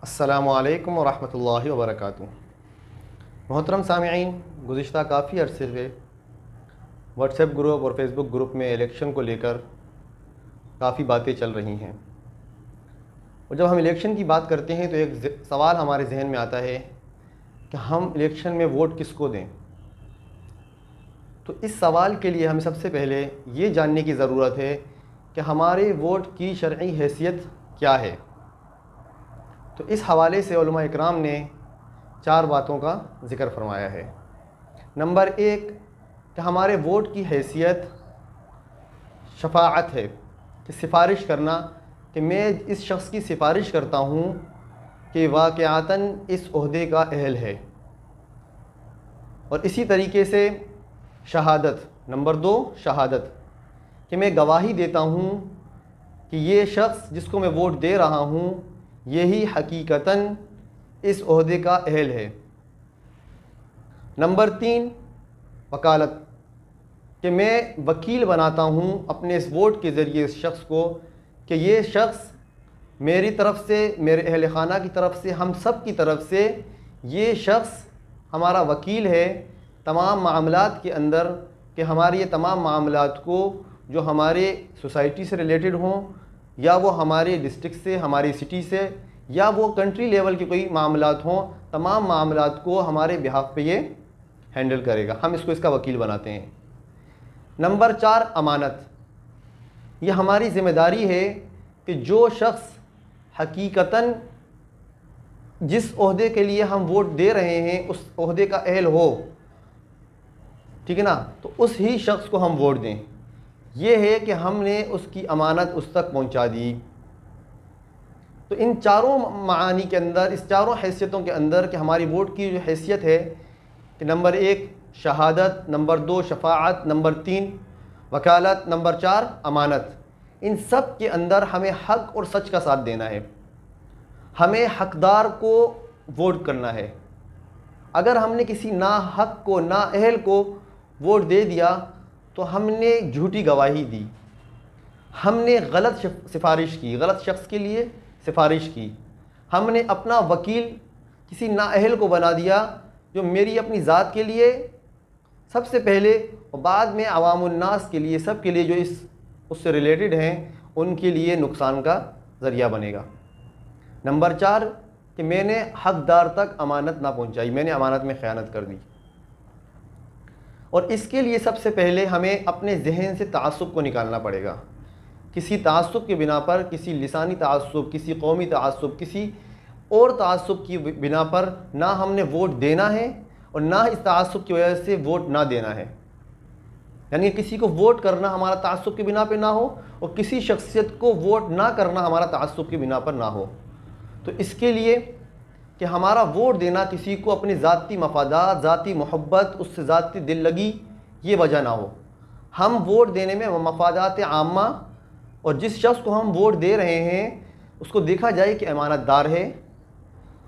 السلام علیکم ورحمۃ اللہ وبرکاتہ۔ محترم سامعین، گزشتہ کافی عرصے سے واٹس ایپ گروپ اور فیس بک گروپ میں الیکشن کو لے کر کافی باتیں چل رہی ہیں، اور جب ہم الیکشن کی بات کرتے ہیں تو ایک سوال ہمارے ذہن میں آتا ہے کہ ہم الیکشن میں ووٹ کس کو دیں۔ تو اس سوال کے لیے ہمیں سب سے پہلے یہ جاننے کی ضرورت ہے کہ ہمارے ووٹ کی شرعی حیثیت کیا ہے۔ تو اس حوالے سے علماء اکرام نے 4 باتوں کا ذکر فرمایا ہے۔ نمبر 1 کہ ہمارے ووٹ کی حیثیت شفاعت ہے، کہ سفارش کرنا، کہ میں اس شخص کی سفارش کرتا ہوں کہ واقعتاً اس عہدے کا اہل ہے۔ اور اسی طریقے سے شہادت، نمبر 2 شہادت، کہ میں گواہی دیتا ہوں کہ یہ شخص جس کو میں ووٹ دے رہا ہوں یہی حقیقتاً اس عہدے کا اہل ہے۔ نمبر 3 وکالت، کہ میں وکیل بناتا ہوں اپنے اس ووٹ کے ذریعے اس شخص کو کہ یہ شخص میری طرف سے، میرے اہل خانہ کی طرف سے، ہم سب کی طرف سے یہ شخص ہمارا وکیل ہے تمام معاملات کے اندر، کہ ہمارے یہ تمام معاملات کو جو ہمارے سوسائٹی سے ریلیٹڈ ہوں، یا وہ ہمارے ڈسٹرکٹ سے، ہماری سٹی سے، یا وہ کنٹری لیول کے کوئی معاملات ہوں، تمام معاملات کو ہمارے بہاف پہ یہ ہینڈل کرے گا، ہم اس کا وکیل بناتے ہیں۔ نمبر 4 امانت، یہ ہماری ذمہ داری ہے کہ جو شخص حقیقتاً جس عہدے کے لیے ہم ووٹ دے رہے ہیں اس عہدے کا اہل ہو، ٹھیک ہے نا، تو اس ہی شخص کو ہم ووٹ دیں۔ یہ ہے کہ ہم نے اس کی امانت اس تک پہنچا دی۔ تو ان 4 معانی کے اندر، اس 4 حیثیتوں کے اندر کہ ہماری ووٹ کی جو حیثیت ہے کہ نمبر 1 شہادت، نمبر 2 شفاعت، نمبر 3 وکالت، نمبر 4 امانت، ان سب کے اندر ہمیں حق اور سچ کا ساتھ دینا ہے، ہمیں حقدار کو ووٹ کرنا ہے۔ اگر ہم نے کسی ناحق کو، نااہل کو ووٹ دے دیا تو ہم نے جھوٹی گواہی دی، ہم نے غلط سفارش کی، غلط شخص کے لیے سفارش کی، ہم نے اپنا وکیل کسی نااہل کو بنا دیا جو میری اپنی ذات کے لیے سب سے پہلے اور بعد میں عوام الناس کے لیے، سب کے لیے جو اس سے ریلیٹڈ ہیں ان کے لیے نقصان کا ذریعہ بنے گا۔ نمبر 4 کہ میں نے حقدار تک امانت نہ پہنچائی، میں نے امانت میں خیانت کر دی۔ اور اس کے لیے سب سے پہلے ہمیں اپنے ذہن سے تعصب کو نکالنا پڑے گا۔ کسی تعصب کے بنا پر، کسی لسانی تعصب، کسی قومی تعصب، کسی اور تعصب کی بنا پر نہ ہم نے ووٹ دینا ہے اور نہ اس تعصب کی وجہ سے ووٹ نہ دینا ہے۔ یعنی کسی کو ووٹ کرنا ہمارا تعصب کی بنا پہ نہ ہو، اور کسی شخصیت کو ووٹ نہ کرنا ہمارا تعصب کی بنا پر نہ ہو۔ تو اس کے لیے کہ ہمارا ووٹ دینا کسی کو اپنی ذاتی مفادات، ذاتی محبت، اس سے ذاتی دل لگی یہ وجہ نہ ہو۔ ہم ووٹ دینے میں مفادات عامہ، اور جس شخص کو ہم ووٹ دے رہے ہیں اس کو دیکھا جائے کہ امانت دار ہے،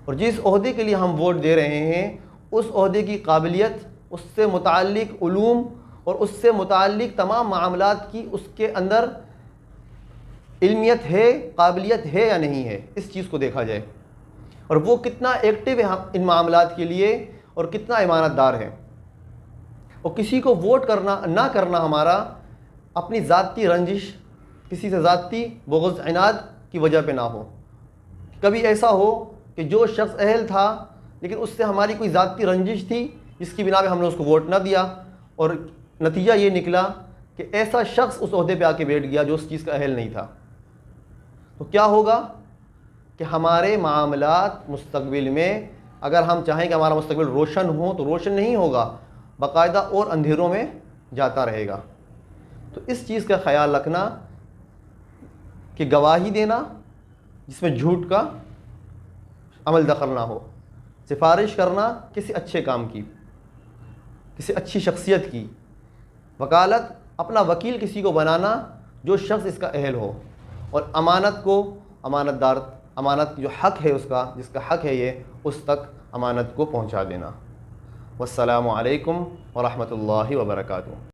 اور جس عہدے کے لیے ہم ووٹ دے رہے ہیں اس عہدے کی قابلیت، اس سے متعلق علوم اور اس سے متعلق تمام معاملات کی اس کے اندر علمیت ہے، قابلیت ہے یا نہیں ہے، اس چیز کو دیکھا جائے، اور وہ کتنا ایکٹیو ہے ان معاملات کے لیے اور کتنا امانت دار ہے۔ اور کسی کو ووٹ کرنا نہ کرنا ہمارا اپنی ذاتی رنجش، کسی سے ذاتی بغض عناد کی وجہ پہ نہ ہو۔ کبھی ایسا ہو کہ جو شخص اہل تھا لیکن اس سے ہماری کوئی ذاتی رنجش تھی جس کی بنا پہ ہم نے اس کو ووٹ نہ دیا، اور نتیجہ یہ نکلا کہ ایسا شخص اس عہدے پہ آ کے بیٹھ گیا جو اس چیز کا اہل نہیں تھا۔ تو کیا ہوگا کہ ہمارے معاملات مستقبل میں، اگر ہم چاہیں کہ ہمارا مستقبل روشن ہو تو روشن نہیں ہوگا، باقاعدہ اور اندھیروں میں جاتا رہے گا۔ تو اس چیز کا خیال رکھنا کہ گواہی دینا جس میں جھوٹ کا عمل دخل نہ ہو، سفارش کرنا کسی اچھے کام کی، کسی اچھی شخصیت کی، وکالت اپنا وکیل کسی کو بنانا جو شخص اس کا اہل ہو، اور امانت کو، امانت جو حق ہے اس کا، جس کا حق ہے یہ، اس تک امانت کو پہنچا دینا۔ والسلام علیکم ورحمۃ اللہ وبرکاتہ۔